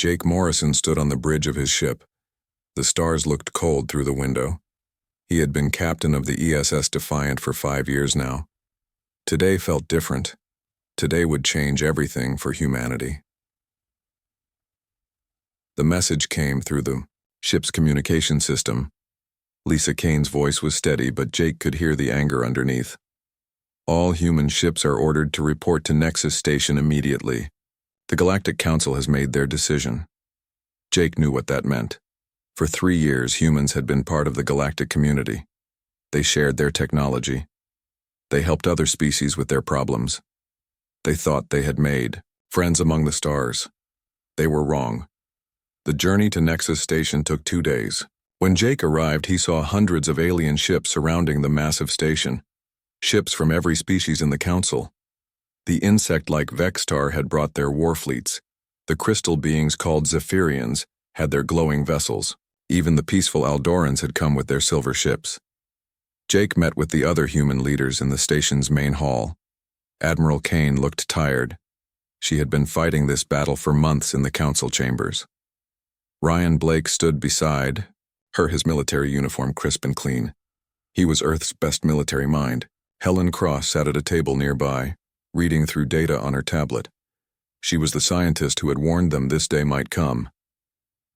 Jake Morrison stood on the bridge of his ship. The stars looked cold through the window. He had been captain of the ESS Defiant for 5 years now. Today felt different. Today would change everything for humanity. The message came through the ship's communication system. Lisa Kane's voice was steady, but Jake could hear the anger underneath. All human ships are ordered to report to Nexus Station immediately. The Galactic Council has made their decision. Jake knew what that meant. For 3 years, humans had been part of the galactic community. They shared their technology. They helped other species with their problems. They thought they had made friends among the stars. They were wrong. The journey to Nexus Station took 2 days. When Jake arrived, he saw hundreds of alien ships surrounding the massive station. Ships from every species in the Council. The insect-like Vextar had brought their war fleets. The crystal beings called Zephyrians had their glowing vessels. Even the peaceful Aldorans had come with their silver ships. Jake met with the other human leaders in the station's main hall. Admiral Kane looked tired. She had been fighting this battle for months in the council chambers. Ryan Blake stood beside her, his military uniform crisp and clean. He was Earth's best military mind. Helen Cross sat at a table nearby, reading through data on her tablet. She was the scientist who had warned them this day might come.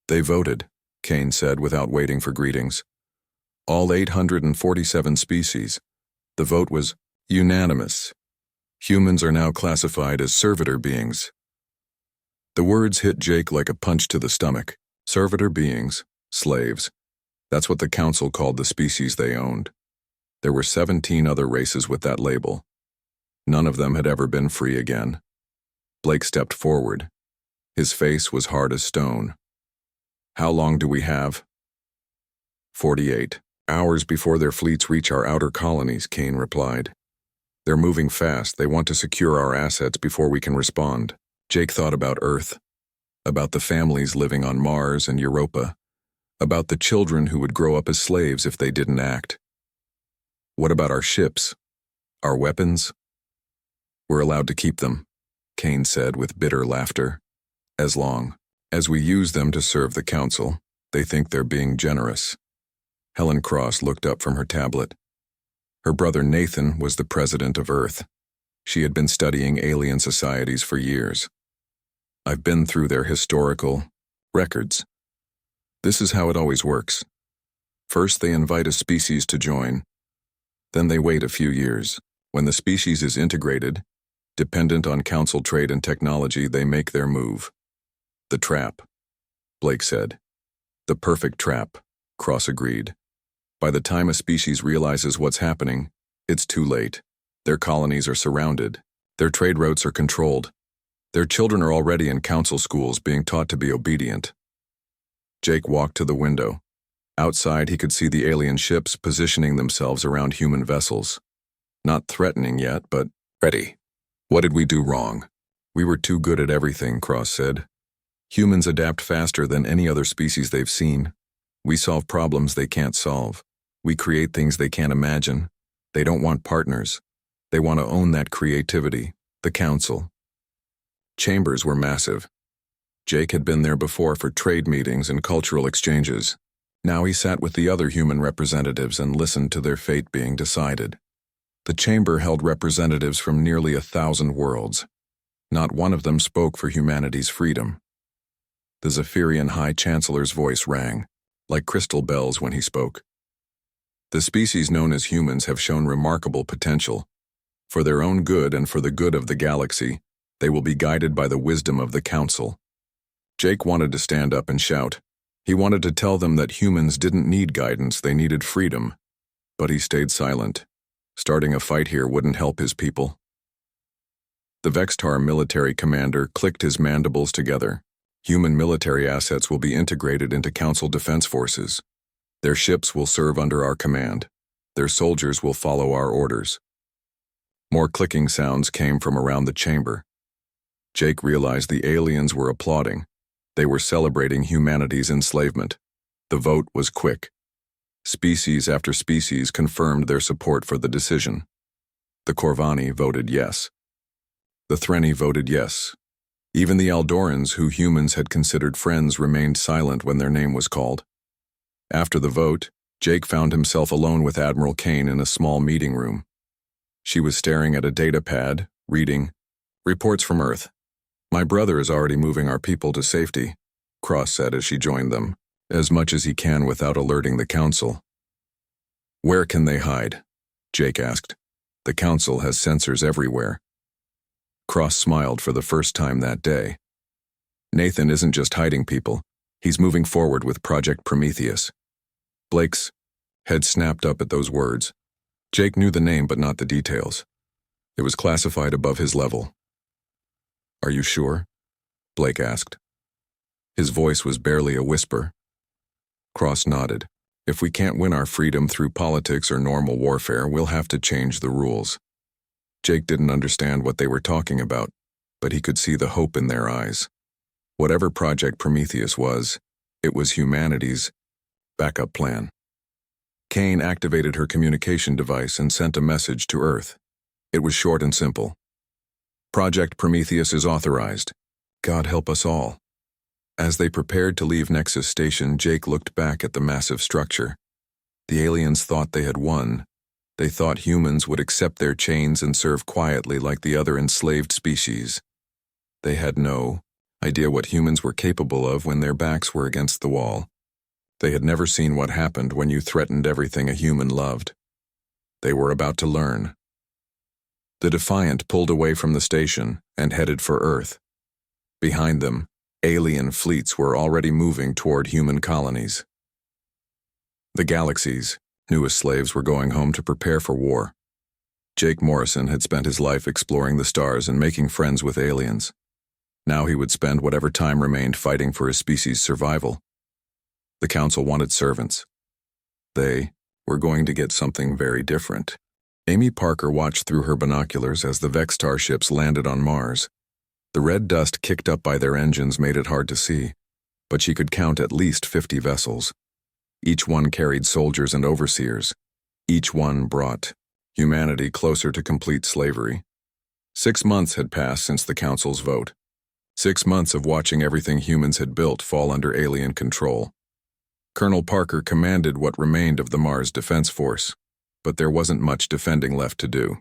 They voted, Kane said without waiting for greetings. All 847 species. The vote was unanimous. Humans are now classified as servitor beings. The words hit Jake like a punch to the stomach. Servitor beings, slaves. That's what the council called the species they owned. There were 17 other races with that label. None of them had ever been free again. Blake stepped forward. His face was hard as stone. How long do we have? 48 hours before their fleets reach our outer colonies, Kane replied. They're moving fast. They want to secure our assets before we can respond. Jake thought about Earth, about the families living on Mars and Europa, about the children who would grow up as slaves if they didn't act. What about our ships? Our weapons? We're allowed to keep them, Kane said with bitter laughter. As long as we use them to serve the council, they think they're being generous. Helen Cross looked up from her tablet. Her brother Nathan was the president of Earth. She had been studying alien societies for years. I've been through their historical records. This is how it always works. First, they invite a species to join. Then they wait a few years. When the species is integrated, dependent on council trade and technology, they make their move. The trap, Blake said. The perfect trap, Cross agreed. By the time a species realizes what's happening, it's too late. Their colonies are surrounded. Their trade routes are controlled. Their children are already in council schools being taught to be obedient. Jake walked to the window. Outside, he could see the alien ships positioning themselves around human vessels. Not threatening yet, but ready. What did we do wrong? We were too good at everything, Cross said. Humans adapt faster than any other species they've seen. We solve problems they can't solve. We create things they can't imagine. They don't want partners. They want to own that creativity, the council. Chambers were massive. Jake had been there before for trade meetings and cultural exchanges. Now he sat with the other human representatives and listened to their fate being decided. The chamber held representatives from nearly 1,000 worlds. Not one of them spoke for humanity's freedom. The Zephyrian High Chancellor's voice rang, like crystal bells when he spoke. The species known as humans have shown remarkable potential. For their own good and for the good of the galaxy, they will be guided by the wisdom of the Council. Jake wanted to stand up and shout. He wanted to tell them that humans didn't need guidance, they needed freedom. But he stayed silent. Starting a fight here wouldn't help his people. The Vextar military commander clicked his mandibles together. Human military assets will be integrated into Council defense forces. Their ships will serve under our command. Their soldiers will follow our orders. More clicking sounds came from around the chamber. Jake realized the aliens were applauding. They were celebrating humanity's enslavement. The vote was quick. Species after species confirmed their support for the decision. The Corvani voted yes. The Threni voted yes. Even the Aldorans, who humans had considered friends, remained silent when their name was called. After the vote, Jake found himself alone with Admiral Kane in a small meeting room. She was staring at a data pad, reading, "Reports from Earth. My brother is already moving our people to safety," Cross said as she joined them, "as much as he can without alerting the Council." "Where can they hide?" Jake asked. "The Council has sensors everywhere." Cross smiled for the first time that day. "Nathan isn't just hiding people, he's moving forward with Project Prometheus." Blake's head snapped up at those words. Jake knew the name but not the details. It was classified above his level. "Are you sure?" Blake asked. His voice was barely a whisper. Cross nodded. "If we can't win our freedom through politics or normal warfare, we'll have to change the rules." Jake didn't understand what they were talking about, but he could see the hope in their eyes. Whatever Project Prometheus was, it was humanity's backup plan. Kane activated her communication device and sent a message to Earth. It was short and simple. "Project Prometheus is authorized. God help us all." As they prepared to leave Nexus Station, Jake looked back at the massive structure. The aliens thought they had won. They thought humans would accept their chains and serve quietly like the other enslaved species. They had no idea what humans were capable of when their backs were against the wall. They had never seen what happened when you threatened everything a human loved. They were about to learn. The Defiant pulled away from the station and headed for Earth. Behind them, alien fleets were already moving toward human colonies. The galaxy's newest slaves were going home to prepare for war. Jake Morrison had spent his life exploring the stars and making friends with aliens. Now he would spend whatever time remained fighting for his species' survival. The Council wanted servants. They were going to get something very different. Amy Parker watched through her binoculars as the Vextar ships landed on Mars. The red dust kicked up by their engines made it hard to see, but she could count at least 50 vessels. Each one carried soldiers and overseers. Each one brought humanity closer to complete slavery. 6 months had passed since the Council's vote. 6 months of watching everything humans had built fall under alien control. Colonel Parker commanded what remained of the Mars Defense Force, but there wasn't much defending left to do.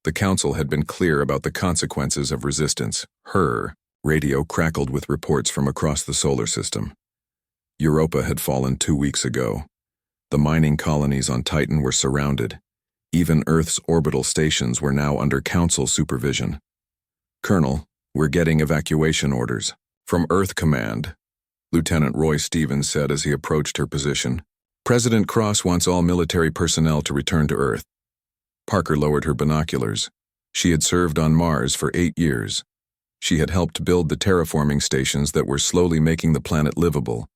The Council had been clear about the consequences of resistance. Her radio crackled with reports from across the solar system. Europa had fallen 2 weeks ago. The mining colonies on Titan were surrounded. Even Earth's orbital stations were now under Council supervision. "Colonel, we're getting evacuation orders. From Earth Command," Lieutenant Roy Stevens said as he approached her position. "President Cross wants all military personnel to return to Earth." Parker lowered her binoculars. She had served on Mars for 8 years. She had helped build the terraforming stations that were slowly making the planet livable.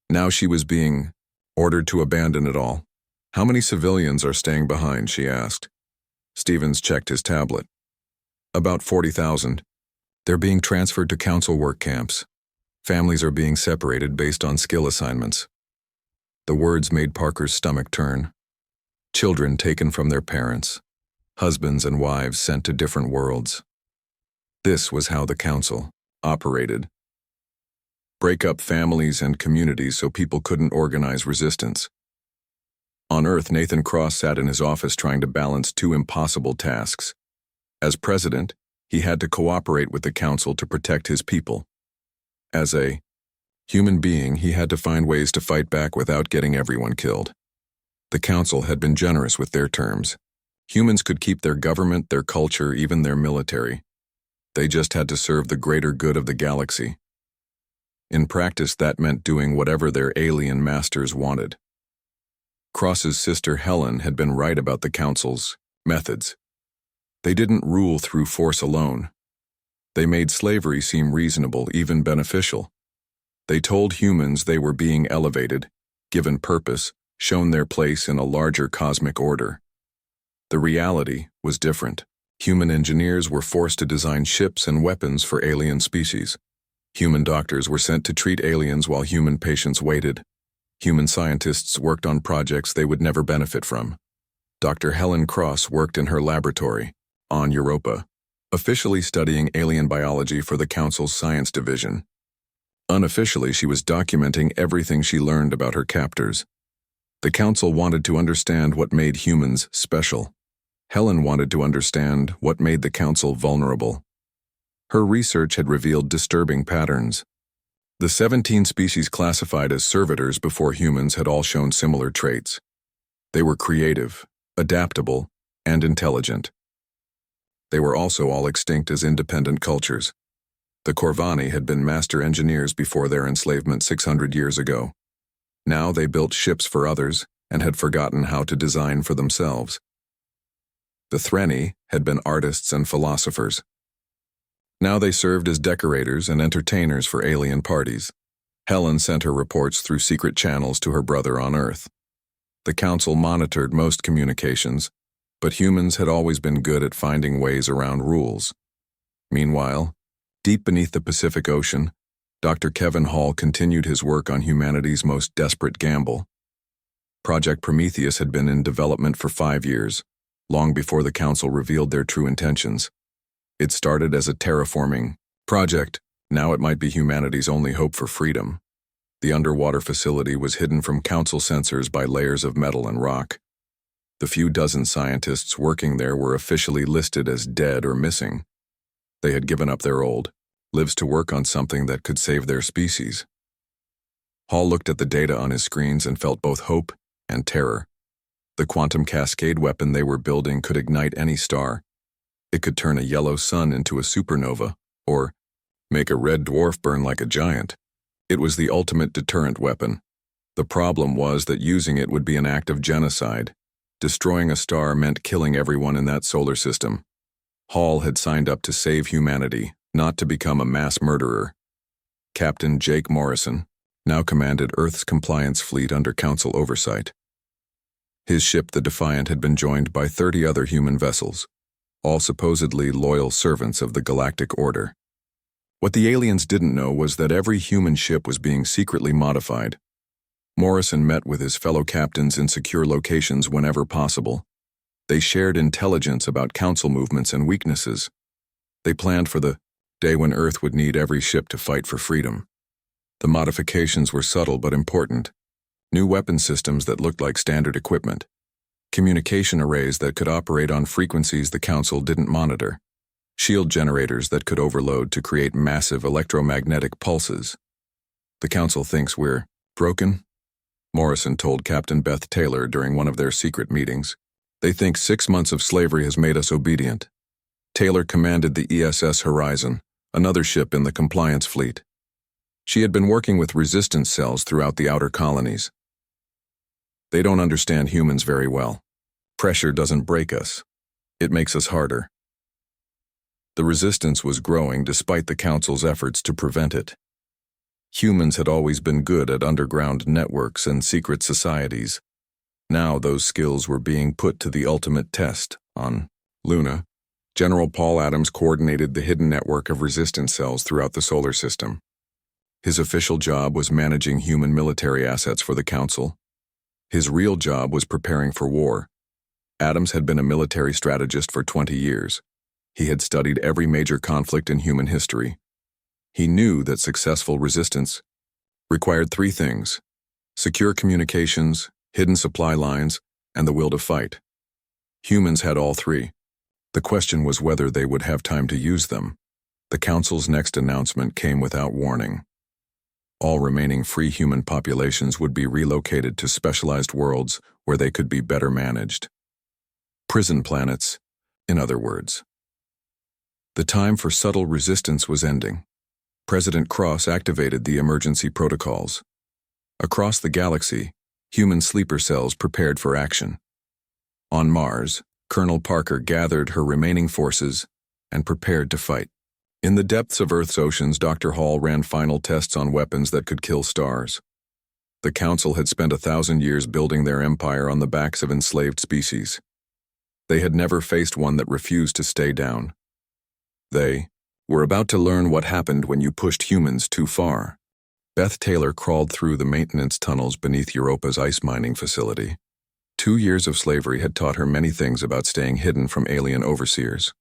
Now she was being ordered to abandon it all. "How many civilians are staying behind?" she asked. Stevens checked his tablet. "About 40,000. They're being transferred to Council work camps. Families are being separated based on skill assignments." The words made Parker's stomach turn. Children taken from their parents. Husbands and wives sent to different worlds. This was how the Council operated. Break up families and communities so people couldn't organize resistance. On Earth, Nathan Cross sat in his office trying to balance 2 impossible tasks. As president, he had to cooperate with the Council to protect his people. As a human being, he had to find ways to fight back without getting everyone killed. The Council had been generous with their terms. Humans could keep their government, their culture, even their military. They just had to serve the greater good of the galaxy. In practice, that meant doing whatever their alien masters wanted. Cross's sister Helen had been right about the Council's methods. They didn't rule through force alone. They made slavery seem reasonable, even beneficial. They told humans they were being elevated, given purpose, shown their place in a larger cosmic order. The reality was different. Human engineers were forced to design ships and weapons for alien species. Human doctors were sent to treat aliens while human patients waited. Human scientists worked on projects they would never benefit from. Dr. Helen Cross worked in her laboratory, on Europa. officially studying alien biology for the Council's Science Division. Unofficially, she was documenting everything she learned about her captors. The Council wanted to understand what made humans special. Helen wanted to understand what made the Council vulnerable. Her research had revealed disturbing patterns. The 17 species classified as servitors before humans had all shown similar traits. They were creative, adaptable, and intelligent. They were also all extinct as independent cultures. The Corvani had been master engineers before their enslavement 600 years ago. Now they built ships for others and had forgotten how to design for themselves. The Threni had been artists and philosophers. Now they served as decorators and entertainers for alien parties. Helen sent her reports through secret channels to her brother on Earth. The Council monitored most communications, but humans had always been good at finding ways around rules. Meanwhile, deep beneath the Pacific Ocean, Dr. Kevin Hall continued his work on humanity's most desperate gamble. Project Prometheus had been in development for 5 years, long before the Council revealed their true intentions. It started as a terraforming project. Now it might be humanity's only hope for freedom. The underwater facility was hidden from Council sensors by layers of metal and rock. The few dozen scientists working there were officially listed as dead or missing. They had given up their old lives to work on something that could save their species. Hall looked at the data on his screens and felt both hope and terror. The quantum cascade weapon they were building could ignite any star. It could turn a yellow sun into a supernova, or make a red dwarf burn like a giant. It was the ultimate deterrent weapon. The problem was that using it would be an act of genocide. Destroying a star meant killing everyone in that solar system. Hall had signed up to save humanity, not to become a mass murderer. Captain Jake Morrison now commanded Earth's compliance fleet under Council oversight. His ship, the Defiant, had been joined by 30 other human vessels, all supposedly loyal servants of the Galactic Order. What the aliens didn't know was that every human ship was being secretly modified. Morrison met with his fellow captains in secure locations whenever possible. They shared intelligence about Council movements and weaknesses. They planned for the day when Earth would need every ship to fight for freedom. The modifications were subtle but important. New weapon systems that looked like standard equipment. Communication arrays that could operate on frequencies the Council didn't monitor. Shield generators that could overload to create massive electromagnetic pulses. The Council thinks we're broken, Morrison told Captain Beth Taylor during one of their secret meetings. They think 6 months of slavery has made us obedient. Taylor commanded the ESS Horizon, another ship in the compliance fleet. She had been working with resistance cells throughout the outer colonies. They don't understand humans very well. Pressure doesn't break us. It makes us harder. The resistance was growing despite the Council's efforts to prevent it. Humans had always been good at underground networks and secret societies. Now those skills were being put to the ultimate test. On Luna, General Paul Adams coordinated the hidden network of resistance cells throughout the solar system. His official job was managing human military assets for the Council. His real job was preparing for war. Adams had been a military strategist for 20 years. He had studied every major conflict in human history. He knew that successful resistance required 3 things: secure communications, hidden supply lines, and the will to fight. Humans had all 3. The question was whether they would have time to use them. The Council's next announcement came without warning. All remaining free human populations would be relocated to specialized worlds where they could be better managed. Prison planets, in other words. The time for subtle resistance was ending. President Cross activated the emergency protocols. Across the galaxy, human sleeper cells prepared for action. On Mars, Colonel Parker gathered her remaining forces and prepared to fight. In the depths of Earth's oceans, Dr. Hall ran final tests on weapons that could kill stars. The Council had spent 1,000 years building their empire on the backs of enslaved species. They had never faced one that refused to stay down. They were about to learn what happened when you pushed humans too far. Beth Taylor crawled through the maintenance tunnels beneath Europa's ice mining facility. 2 years of slavery had taught her many things about staying hidden from alien overseers.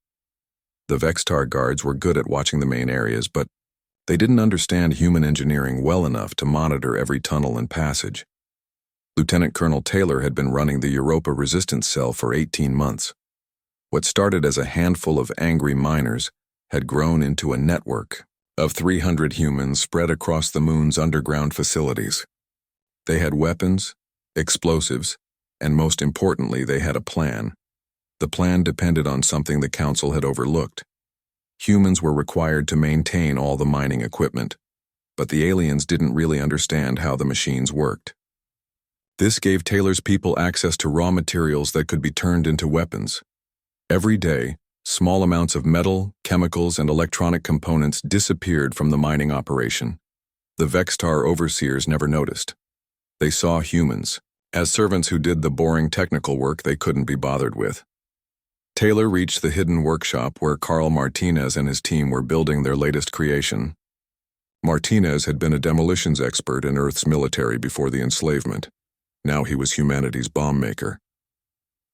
The Vextar guards were good at watching the main areas, but they didn't understand human engineering well enough to monitor every tunnel and passage. Lieutenant Colonel Taylor had been running the Europa resistance cell for 18 months. What started as a handful of angry miners had grown into a network of 300 humans spread across the moon's underground facilities. They had weapons, explosives, and most importantly, they had a plan. The plan depended on something the Council had overlooked. Humans were required to maintain all the mining equipment, but the aliens didn't really understand how the machines worked. This gave Taylor's people access to raw materials that could be turned into weapons. Every day, small amounts of metal, chemicals, and electronic components disappeared from the mining operation. The Vextar overseers never noticed. They saw humans as servants who did the boring technical work they couldn't be bothered with. Taylor reached the hidden workshop where Carl Martinez and his team were building their latest creation. Martinez had been a demolitions expert in Earth's military before the enslavement. Now he was humanity's bomb maker.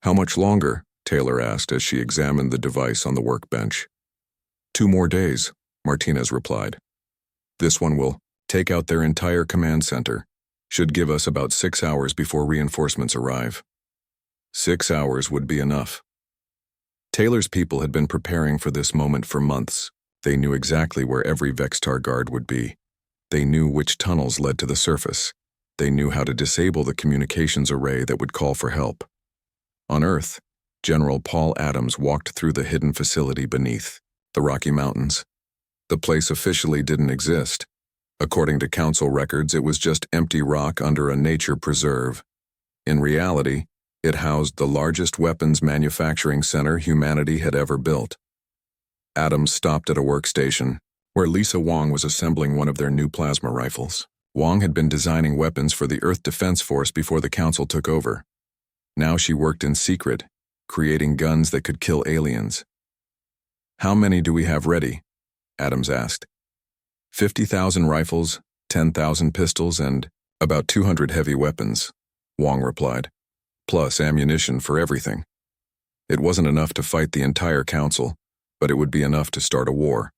"How much longer?" Taylor asked as she examined the device on the workbench. "2 more days," Martinez replied. "This one will take out their entire command center. Should give us about 6 hours before reinforcements arrive." 6 hours would be enough. Taylor's people had been preparing for this moment for months. They knew exactly where every Vextar guard would be. They knew which tunnels led to the surface. They knew how to disable the communications array that would call for help. On Earth, General Paul Adams walked through the hidden facility beneath the Rocky Mountains. The place officially didn't exist. According to Council records, it was just empty rock under a nature preserve. In reality, it housed the largest weapons manufacturing center humanity had ever built. Adams stopped at a workstation where Lisa Wong was assembling one of their new plasma rifles. Wong had been designing weapons for the Earth Defense Force before the Council took over. Now she worked in secret, creating guns that could kill aliens. "How many do we have ready?" Adams asked. 50,000 rifles, 10,000 pistols, and about 200 heavy weapons, Wong replied, plus ammunition for everything. It wasn't enough to fight the entire Council, but it would be enough to start a war.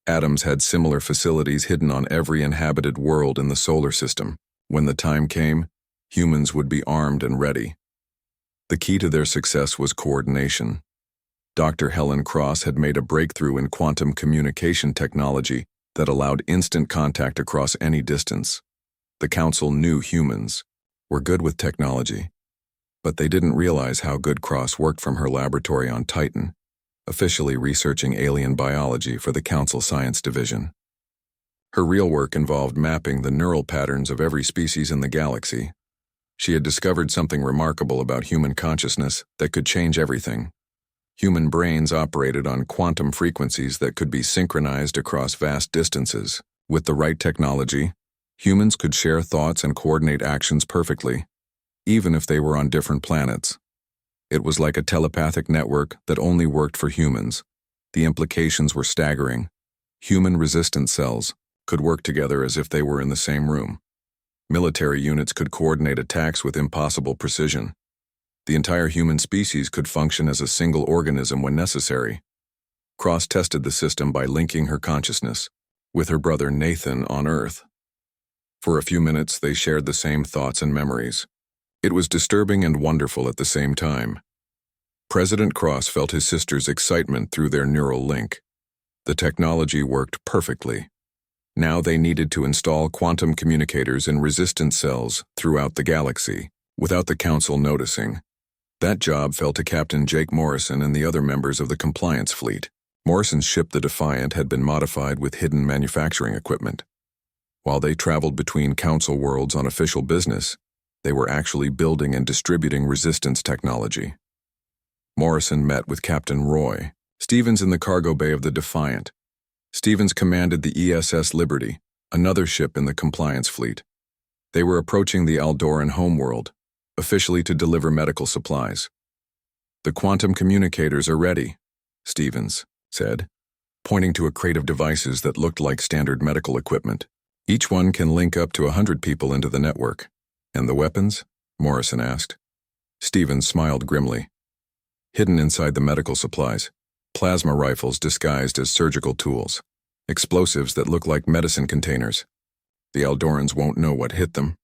Adams had similar facilities hidden on every inhabited world in the solar system. When the time came, humans would be armed and ready. The key to their success was coordination. Dr. Helen Cross had made a breakthrough in quantum communication technology that allowed instant contact across any distance. The Council knew humans were good with technology, but they didn't realize how good Cross worked from her laboratory on Titan, officially researching alien biology for the Council Science Division. Her real work involved mapping the neural patterns of every species in the galaxy. She had discovered something remarkable about human consciousness that could change everything. Human brains operated on quantum frequencies that could be synchronized across vast distances. With the right technology, humans could share thoughts and coordinate actions perfectly, even if they were on different planets. It was like a telepathic network that only worked for humans. The implications were staggering. Human resistance cells could work together as if they were in the same room. Military units could coordinate attacks with impossible precision. The entire human species could function as a single organism when necessary. Cross tested the system by linking her consciousness with her brother Nathan on Earth. For a few minutes, they shared the same thoughts and memories. It was disturbing and wonderful at the same time. President Cross felt his sister's excitement through their neural link. The technology worked perfectly. Now they needed to install quantum communicators in resistance cells throughout the galaxy, without the Council noticing. That job fell to Captain Jake Morrison and the other members of the compliance fleet. Morrison's ship, the Defiant, had been modified with hidden manufacturing equipment. While they traveled between Council worlds on official business, they were actually building and distributing resistance technology. Morrison met with Captain Roy Stevens in the cargo bay of the Defiant. Stevens commanded the ESS Liberty, another ship in the compliance fleet. They were approaching the Aldoran homeworld, officially to deliver medical supplies. "The quantum communicators are ready," Stevens said, pointing to a crate of devices that looked like standard medical equipment. "Each one can link up to 100 people into the network." "And the weapons?" Morrison asked. Stevens smiled grimly. "Hidden inside the medical supplies. plasma rifles disguised as surgical tools, explosives that look like medicine containers. The Eldorans won't know what hit them.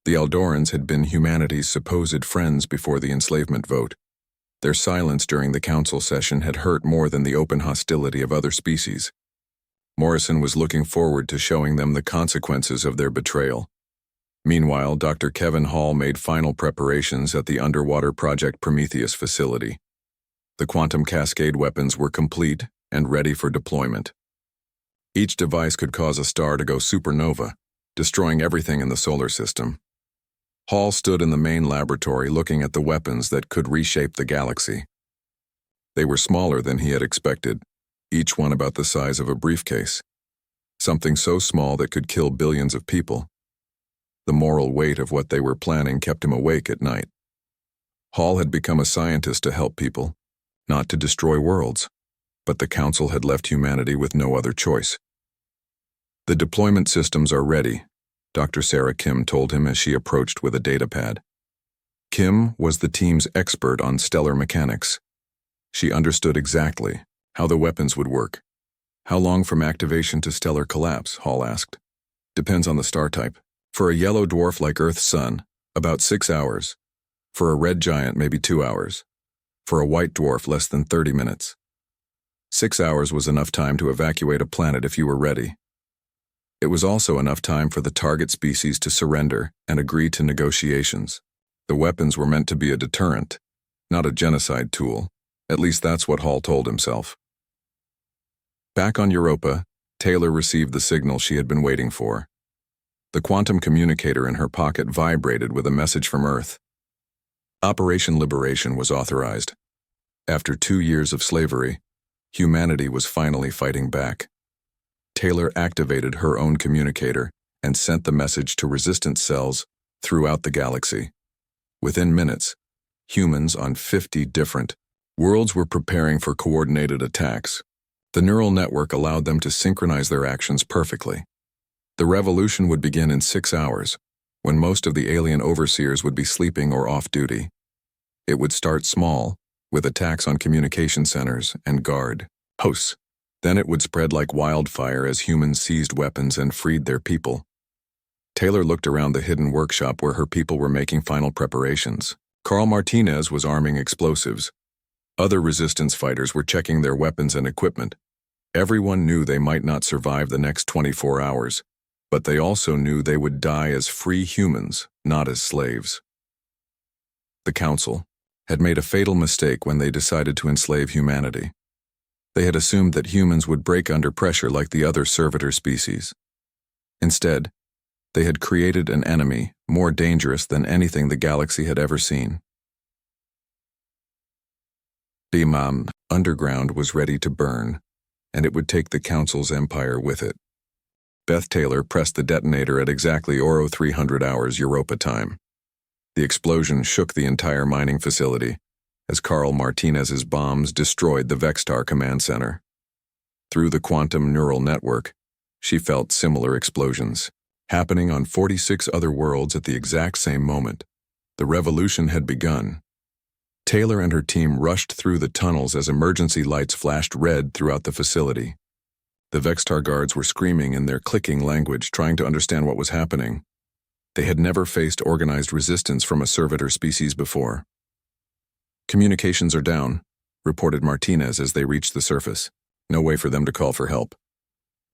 The Eldorans had been humanity's supposed friends before the enslavement vote. Their silence during the council session had hurt more than the open hostility of other species. Morrison was looking forward to showing them the consequences of their betrayal. Meanwhile, Dr. Kevin Hall made final preparations at the underwater Project Prometheus facility. The quantum cascade weapons were complete and ready for deployment. Each device could cause a star to go supernova, destroying everything in the solar system. Hall stood in the main laboratory looking at the weapons that could reshape the galaxy. They were smaller than he had expected, each one about the size of a briefcase. Something so small that could kill billions of people. The moral weight of what they were planning kept him awake at night. Hall had become a scientist to help people, not to destroy worlds, but the Council had left humanity with no other choice. The deployment systems are ready, Dr. Sarah Kim told him as she approached with a datapad. Kim was the team's expert on stellar mechanics. She understood exactly how the weapons would work. How long from activation to stellar collapse, Hall asked. Depends on the star type. For a yellow dwarf like Earth's sun, about 6 hours. For a red giant, maybe 2 hours. For a white dwarf, less than 30 minutes. 6 hours was enough time to evacuate a planet if you were ready. It was also enough time for the target species to surrender and agree to negotiations. The weapons were meant to be a deterrent, not a genocide tool. At least that's what Hall told himself. Back on Europa, Taylor received the signal she had been waiting for. The quantum communicator in her pocket vibrated with a message from Earth. Operation Liberation was authorized. After 2 years of slavery, humanity was finally fighting back. Taylor activated her own communicator and sent the message to resistance cells throughout the galaxy. Within minutes, humans on 50 different worlds were preparing for coordinated attacks. The neural network allowed them to synchronize their actions perfectly. The revolution would begin in 6 hours, when most of the alien overseers would be sleeping or off duty. It would start small, with attacks on communication centers and guard posts. Then it would spread like wildfire as humans seized weapons and freed their people. Taylor looked around the hidden workshop where her people were making final preparations. Carl Martinez was arming explosives. Other resistance fighters were checking their weapons and equipment. Everyone knew they might not survive the next 24 hours, but they also knew they would die as free humans, not as slaves. The Council had made a fatal mistake when they decided to enslave humanity. They had assumed that humans would break under pressure like the other servitor species. Instead, they had created an enemy more dangerous than anything the galaxy had ever seen. The underground was ready to burn, and it would take the Council's empire with it. Beth Taylor pressed the detonator at exactly Oro 300 hours Europa time. The explosion shook the entire mining facility, as Carl Martinez's bombs destroyed the Vextar command center. Through the quantum neural network, she felt similar explosions, happening on 46 other worlds at the exact same moment. The revolution had begun. Taylor and her team rushed through the tunnels as emergency lights flashed red throughout the facility. The Vextar guards were screaming in their clicking language, trying to understand what was happening. They had never faced organized resistance from a servitor species before. Communications are down, reported Martinez as they reached the surface. No way for them to call for help.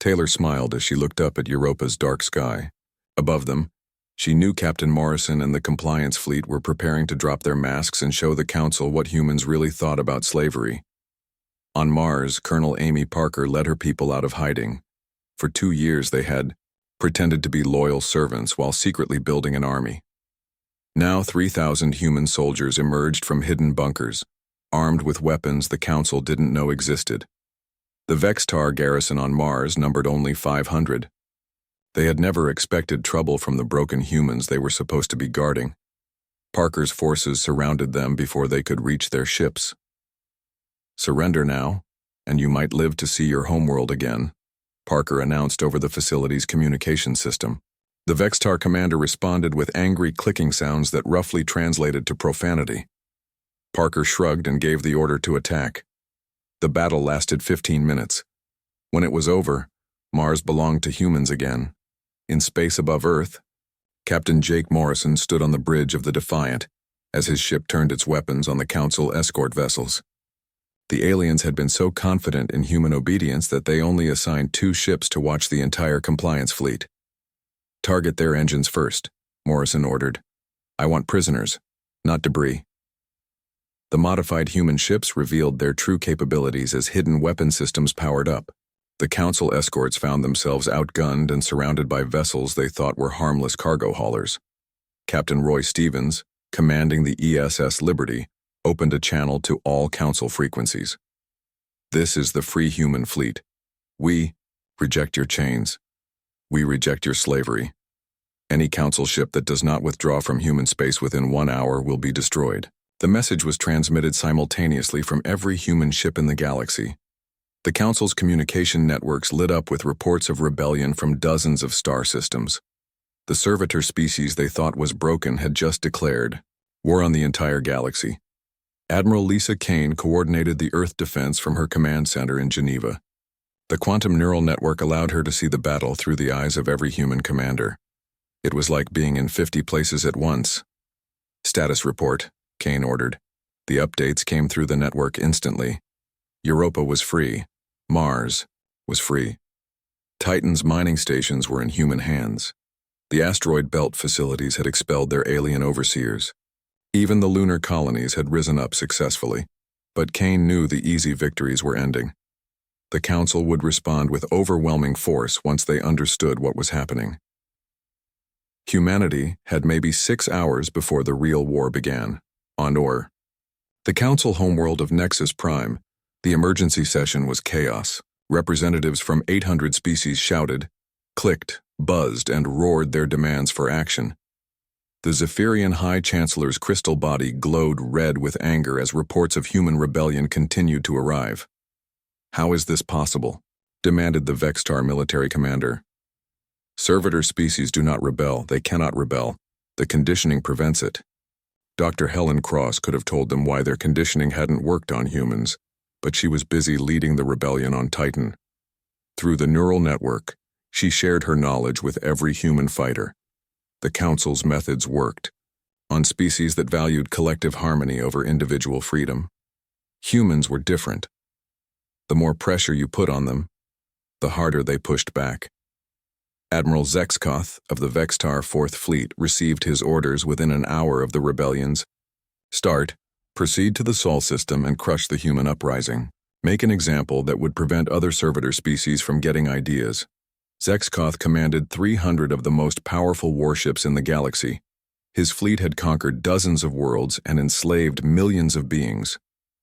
Taylor smiled as she looked up at Europa's dark sky. Above them, she knew Captain Morrison and the compliance fleet were preparing to drop their masks and show the Council what humans really thought about slavery. On Mars, Colonel Amy Parker led her people out of hiding. For 2 years they had pretended to be loyal servants while secretly building an army. Now 3,000 human soldiers emerged from hidden bunkers, armed with weapons the Council didn't know existed. The Vextar garrison on Mars numbered only 500. They had never expected trouble from the broken humans they were supposed to be guarding. Parker's forces surrounded them before they could reach their ships. Surrender now, and you might live to see your homeworld again, Parker announced over the facility's communication system. The Vextar commander responded with angry clicking sounds that roughly translated to profanity. Parker shrugged and gave the order to attack. The battle lasted 15 minutes. When it was over, Mars belonged to humans again. In space above Earth, Captain Jake Morrison stood on the bridge of the Defiant as his ship turned its weapons on the Council escort vessels. The aliens had been so confident in human obedience that they only assigned 2 ships to watch the entire compliance fleet. "Target their engines first," Morrison ordered. "I want prisoners, not debris." The modified human ships revealed their true capabilities as hidden weapon systems powered up. The Council escorts found themselves outgunned and surrounded by vessels they thought were harmless cargo haulers. Captain Roy Stevens, commanding the ESS Liberty, opened a channel to all Council frequencies. "This is the free human fleet. We reject your chains. We reject your slavery. Any Council ship that does not withdraw from human space within 1 hour will be destroyed." The message was transmitted simultaneously from every human ship in the galaxy. The Council's communication networks lit up with reports of rebellion from dozens of star systems. The servitor species they thought was broken had just declared war on the entire galaxy. Admiral Lisa Kane coordinated the Earth defense from her command center in Geneva. The quantum neural network allowed her to see the battle through the eyes of every human commander. It was like being in 50 places at once. "Status report," Kane ordered. The updates came through the network instantly. Europa was free. Mars was free. Titan's mining stations were in human hands. The asteroid belt facilities had expelled their alien overseers. Even the lunar colonies had risen up successfully. But Kane knew the easy victories were ending. The Council would respond with overwhelming force once they understood what was happening. Humanity had maybe 6 hours before the real war began. On Or, the Council homeworld of Nexus Prime, the emergency session was chaos. Representatives from 800 species shouted, clicked, buzzed, and roared their demands for action. The Zephyrian High Chancellor's crystal body glowed red with anger as reports of human rebellion continued to arrive. "How is this possible?" demanded the Vextar military commander. "Servitor species do not rebel. They cannot rebel. The conditioning prevents it." Dr. Helen Cross could have told them why their conditioning hadn't worked on humans, but she was busy leading the rebellion on Titan. Through the neural network, she shared her knowledge with every human fighter. The Council's methods worked on species that valued collective harmony over individual freedom. Humans were different. The more pressure you put on them, the harder they pushed back. Admiral Zexkoth of the Vextar 4th Fleet received his orders within an hour of the rebellion's start. Proceed to the Sol system and crush the human uprising. Make an example that would prevent other servitor species from getting ideas. Zexkoth commanded 300 of the most powerful warships in the galaxy. His fleet had conquered dozens of worlds and enslaved millions of beings.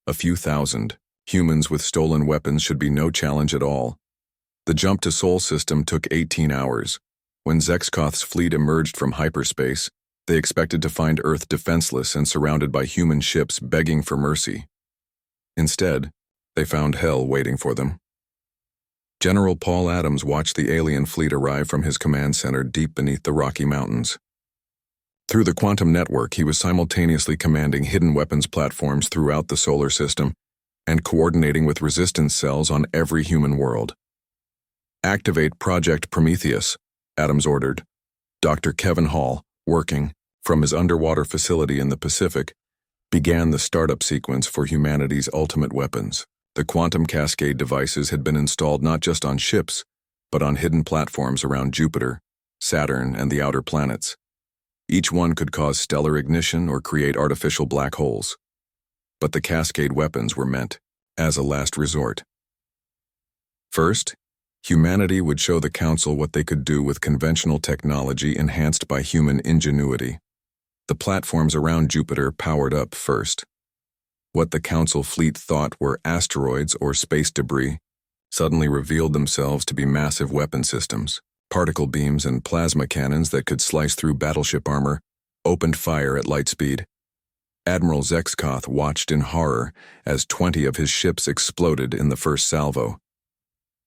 A few thousand. Humans with stolen weapons should be no challenge at all. The jump to Sol system took 18 hours. When Zexkoth's fleet emerged from hyperspace, they expected to find Earth defenseless and surrounded by human ships begging for mercy. Instead, they found hell waiting for them. General Paul Adams watched the alien fleet arrive from his command center deep beneath the Rocky Mountains. Through the quantum network, he was simultaneously commanding hidden weapons platforms throughout the solar system and coordinating with resistance cells on every human world. "Activate Project Prometheus," Adams ordered. Dr. Kevin Hall, working from his underwater facility in the Pacific, began the startup sequence for humanity's ultimate weapons. The quantum cascade devices had been installed not just on ships, but on hidden platforms around Jupiter, Saturn, and the outer planets. Each one could cause stellar ignition or create artificial black holes. But the cascade weapons were meant as a last resort. First, humanity would show the Council what they could do with conventional technology enhanced by human ingenuity. The platforms around Jupiter powered up first. What the Council fleet thought were asteroids or space debris suddenly revealed themselves to be massive weapon systems. Particle beams and plasma cannons that could slice through battleship armor opened fire at light speed. Admiral Zexkoth watched in horror as 20 of his ships exploded in the first salvo.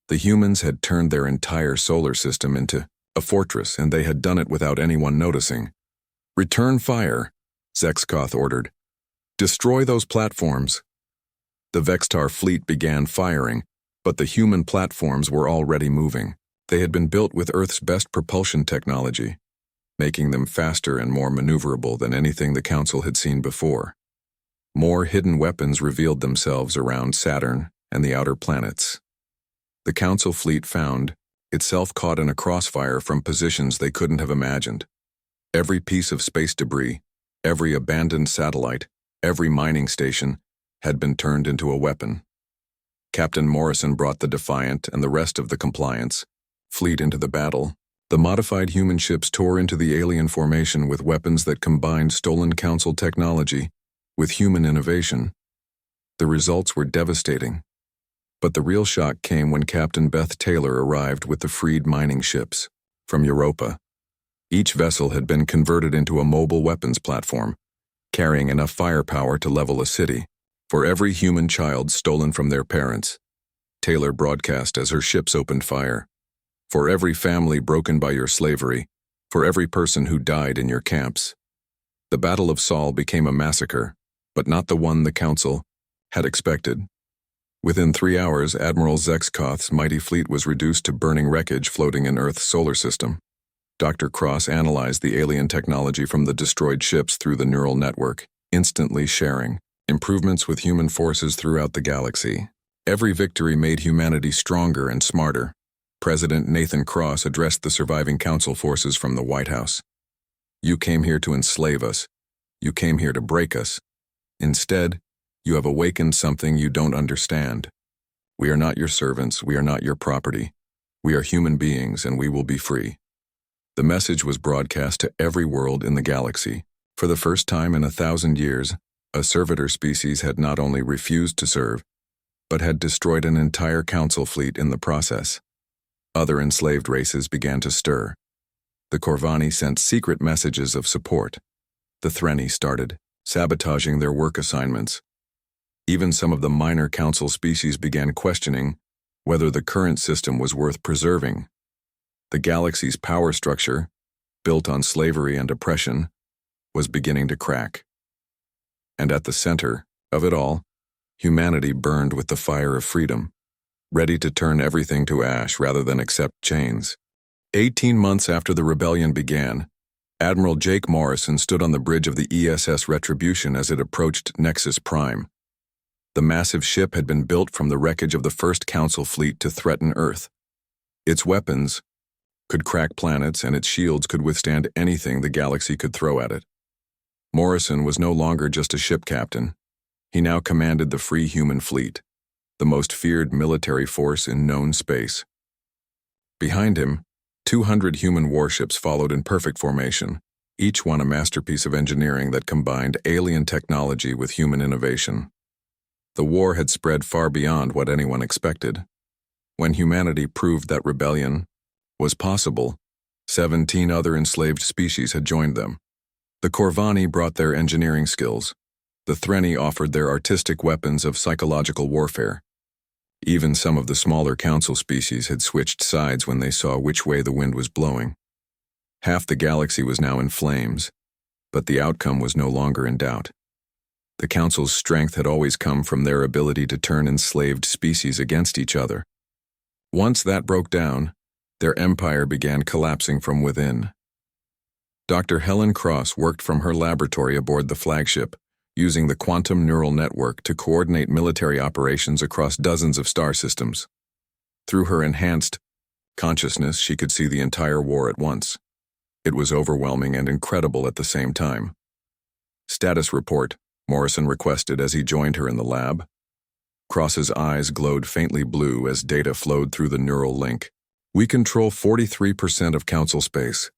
The humans had turned their entire solar system into a fortress, and they had done it without anyone noticing. "Return fire," Zexkoth ordered. "Destroy those platforms." The Vextar fleet began firing, but the human platforms were already moving. They had been built with Earth's best propulsion technology, making them faster and more maneuverable than anything the Council had seen before. More hidden weapons revealed themselves around Saturn and the outer planets. The Council fleet found itself caught in a crossfire from positions they couldn't have imagined. Every piece of space debris, every abandoned satellite, every mining station had been turned into a weapon. Captain Morrison brought the Defiant and the rest of the Compliance fleet into the battle. The modified human ships tore into the alien formation with weapons that combined stolen Council technology with human innovation. The results were devastating. But the real shock came when Captain Beth Taylor arrived with the freed mining ships from Europa. Each vessel had been converted into a mobile weapons platform, carrying enough firepower to level a city. For every human child stolen from their parents, Taylor broadcast as her ships opened fire. For every family broken by your slavery, for every person who died in your camps. The Battle of Sol became a massacre, but not the one the Council had expected. Within 3 hours, Admiral Zexkoth's mighty fleet was reduced to burning wreckage floating in Earth's solar system. Dr. Cross analyzed the alien technology from the destroyed ships through the neural network, instantly sharing improvements with human forces throughout the galaxy. Every victory made humanity stronger and smarter. President Nathan Cross addressed the surviving Council forces from the White House. You came here to enslave us. You came here to break us. Instead, you have awakened something you don't understand. We are not your servants, we are not your property. We are human beings and we will be free. The message was broadcast to every world in the galaxy. For the first time in 1,000 years, a servitor species had not only refused to serve, but had destroyed an entire Council fleet in the process. Other enslaved races began to stir. The Corvani sent secret messages of support. The Threni started sabotaging their work assignments. Even some of the minor Council species began questioning whether the current system was worth preserving. The galaxy's power structure, built on slavery and oppression, was beginning to crack. And at the center of it all, humanity burned with the fire of freedom, ready to turn everything to ash rather than accept chains. 18 months after the rebellion began, Admiral Jake Morrison stood on the bridge of the ESS Retribution as it approached Nexus Prime. The massive ship had been built from the wreckage of the first Council fleet to threaten Earth. Its weapons could crack planets and its shields could withstand anything the galaxy could throw at it. Morrison was no longer just a ship captain. He now commanded the Free Human Fleet, the most feared military force in known space. Behind him, 200 human warships followed in perfect formation, each one a masterpiece of engineering that combined alien technology with human innovation. The war had spread far beyond what anyone expected. When humanity proved that rebellion was possible, 17 other enslaved species had joined them. The Corvani brought their engineering skills. The Threni offered their artistic weapons of psychological warfare. Even some of the smaller Council species had switched sides when they saw which way the wind was blowing. Half the galaxy was now in flames, but the outcome was no longer in doubt. The Council's strength had always come from their ability to turn enslaved species against each other. Once that broke down, their empire began collapsing from within. Dr. Helen Cross worked from her laboratory aboard the flagship, using the quantum neural network to coordinate military operations across dozens of star systems. Through her enhanced consciousness, she could see the entire war at once. It was overwhelming and incredible at the same time. Status report, Morrison requested as he joined her in the lab. Cross's eyes glowed faintly blue as data flowed through the neural link. We control 43% of Council space.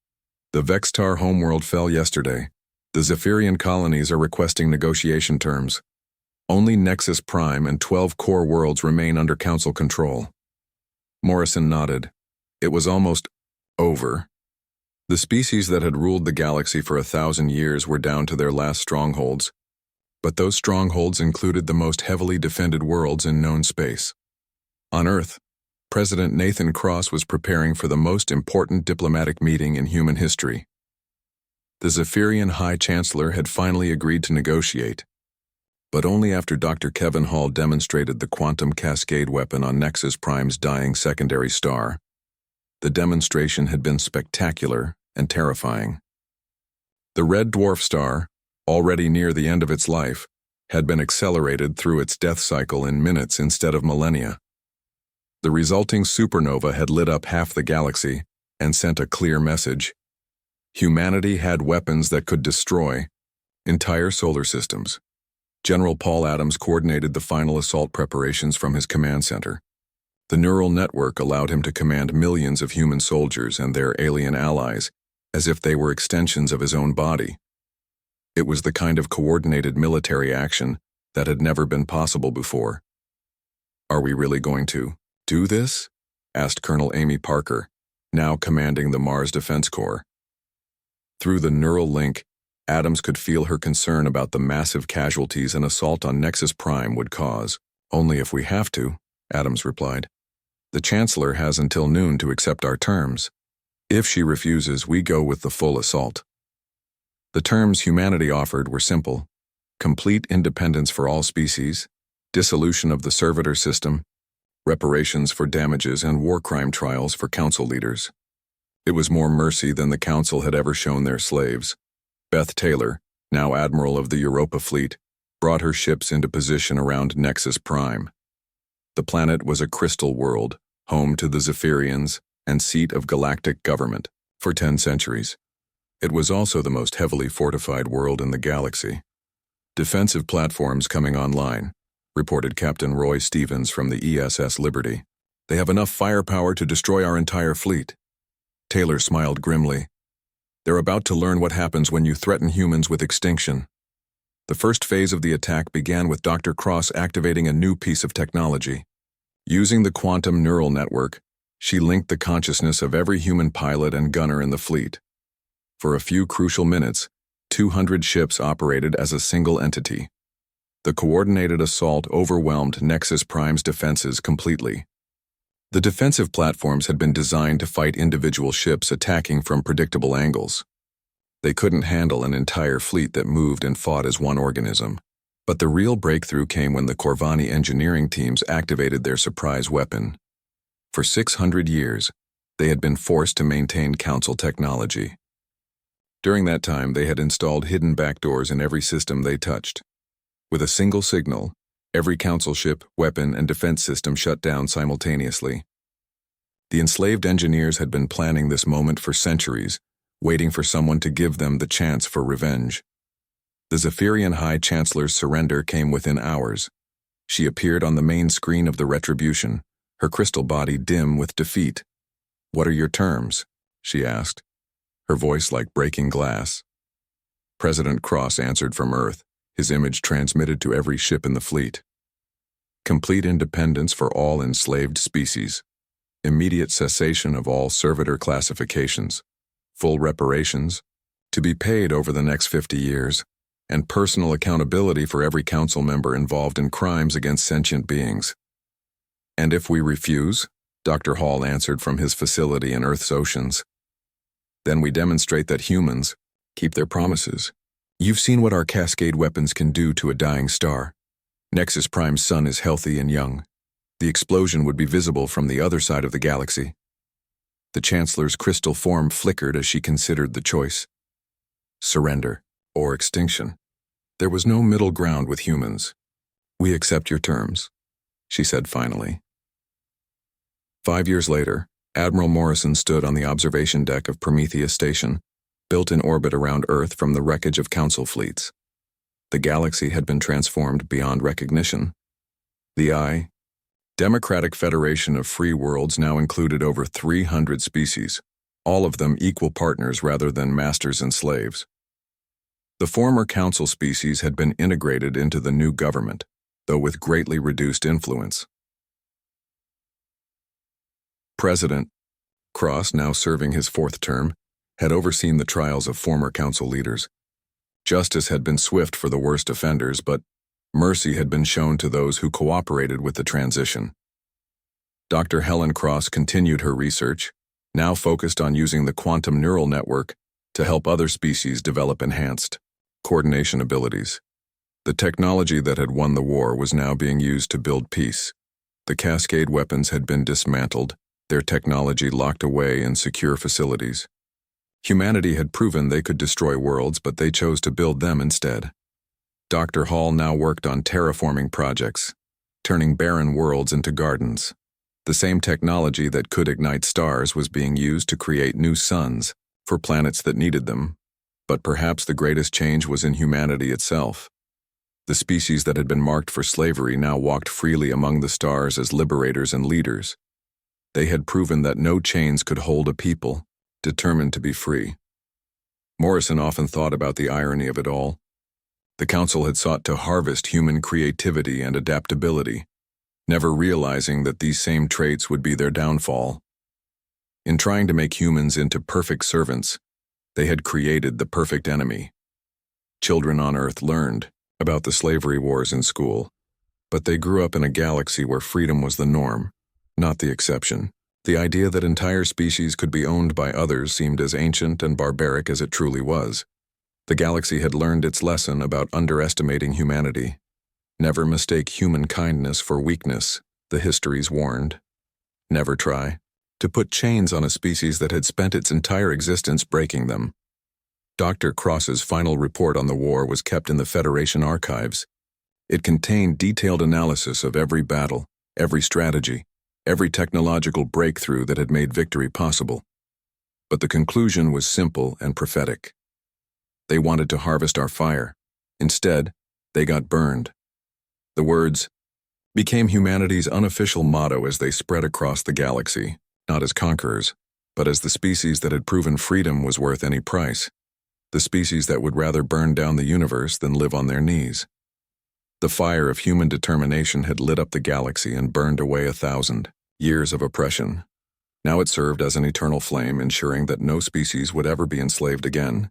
The Vextar homeworld fell yesterday. The Zephyrian colonies are requesting negotiation terms. Only Nexus Prime and 12 core worlds remain under Council control. Morrison nodded. It was almost over. The species that had ruled the galaxy for 1,000 years were down to their last strongholds, but those strongholds included the most heavily defended worlds in known space. On Earth, President Nathan Cross was preparing for the most important diplomatic meeting in human history. The Zephyrian High Chancellor had finally agreed to negotiate, but only after Dr. Kevin Hall demonstrated the quantum cascade weapon on Nexus Prime's dying secondary star. The demonstration had been spectacular and terrifying. The red dwarf star, already near the end of its life, had been accelerated through its death cycle in minutes instead of millennia. The resulting supernova had lit up half the galaxy and sent a clear message. Humanity had weapons that could destroy entire solar systems. General Paul Adams coordinated the final assault preparations from his command center. The neural network allowed him to command millions of human soldiers and their alien allies as if they were extensions of his own body. It was the kind of coordinated military action that had never been possible before. "Are we really going to do this?" asked Colonel Amy Parker, now commanding the Mars Defense Corps. Through the neural link, Adams could feel her concern about the massive casualties an assault on Nexus Prime would cause. "Only if we have to," Adams replied. "The Chancellor has until noon to accept our terms. If she refuses, we go with the full assault." The terms humanity offered were simple: complete independence for all species, dissolution of the servitor system, reparations for damages, and war crime trials for council leaders. It was more mercy than the council had ever shown their slaves. Beth Taylor, now Admiral of the Europa Fleet, brought her ships into position around Nexus Prime. The planet was a crystal world, home to the Zephyrians and seat of galactic government for 10 centuries. It was also the most heavily fortified world in the galaxy. "Defensive platforms coming online," reported Captain Roy Stevens from the ESS Liberty. "They have enough firepower to destroy our entire fleet." Taylor smiled grimly. "They're about to learn what happens when you threaten humans with extinction." The first phase of the attack began with Dr. Cross activating a new piece of technology. Using the quantum neural network, she linked the consciousness of every human pilot and gunner in the fleet. For a few crucial minutes, 200 ships operated as a single entity. The coordinated assault overwhelmed Nexus Prime's defenses completely. The defensive platforms had been designed to fight individual ships attacking from predictable angles. They couldn't handle an entire fleet that moved and fought as one organism. But the real breakthrough came when the Corvani engineering teams activated their surprise weapon. For 600 years, they had been forced to maintain Council technology. During that time, they had installed hidden backdoors in every system they touched. With a single signal, every Council ship, weapon, and defense system shut down simultaneously. The enslaved engineers had been planning this moment for centuries, waiting for someone to give them the chance for revenge. The Zephyrian High Chancellor's surrender came within hours. She appeared on the main screen of the Retribution, her crystal body dim with defeat. "What are your terms?" she asked, her voice like breaking glass. President Cross answered from Earth, his image transmitted to every ship in the fleet. "Complete independence for all enslaved species. Immediate cessation of all servitor classifications. Full reparations, to be paid over the next 50 years, and personal accountability for every council member involved in crimes against sentient beings." "And if we refuse?" Dr. Hall answered from his facility in Earth's oceans. "Then we demonstrate that humans keep their promises. You've seen what our cascade weapons can do to a dying star. Nexus Prime's sun is healthy and young. The explosion would be visible from the other side of the galaxy." The Chancellor's crystal form flickered as she considered the choice. Surrender or extinction. There was no middle ground with humans. "We accept your terms," she said finally. 5 years later, Admiral Morrison stood on the observation deck of Prometheus Station, built in orbit around Earth from the wreckage of Council fleets. The galaxy had been transformed beyond recognition. The Democratic Federation of Free Worlds now included over 300 species, all of them equal partners rather than masters and slaves. The former Council species had been integrated into the new government, though with greatly reduced influence. President Cross, now serving his 4th term, had overseen the trials of former Council leaders. Justice had been swift for the worst offenders, but mercy had been shown to those who cooperated with the transition. Dr. Helen Cross continued her research, now focused on using the quantum neural network to help other species develop enhanced coordination abilities. The technology that had won the war was now being used to build peace. The Cascade weapons had been dismantled, their technology locked away in secure facilities. Humanity had proven they could destroy worlds, but they chose to build them instead. Dr. Hall now worked on terraforming projects, turning barren worlds into gardens. The same technology that could ignite stars was being used to create new suns for planets that needed them. But perhaps the greatest change was in humanity itself. The species that had been marked for slavery now walked freely among the stars as liberators and leaders. They had proven that no chains could hold a people, determined to be free. Morrison often thought about the irony of it all. The Council had sought to harvest human creativity and adaptability, never realizing that these same traits would be their downfall. In trying to make humans into perfect servants, they had created the perfect enemy. Children on Earth learned about the slavery wars in school, but they grew up in a galaxy where freedom was the norm, not the exception. The idea that entire species could be owned by others seemed as ancient and barbaric as it truly was. The galaxy had learned its lesson about underestimating humanity. Never mistake human kindness for weakness, the histories warned. Never try to put chains on a species that had spent its entire existence breaking them. Dr. Cross's final report on the war was kept in the Federation archives. It contained detailed analysis of every battle, every strategy, every technological breakthrough that had made victory possible. But the conclusion was simple and prophetic. They wanted to harvest our fire. Instead, they got burned. The words became humanity's unofficial motto as they spread across the galaxy, not as conquerors, but as the species that had proven freedom was worth any price. The species that would rather burn down the universe than live on their knees. The fire of human determination had lit up the galaxy and burned away 1,000 years of oppression. Now it served as an eternal flame, ensuring that no species would ever be enslaved again,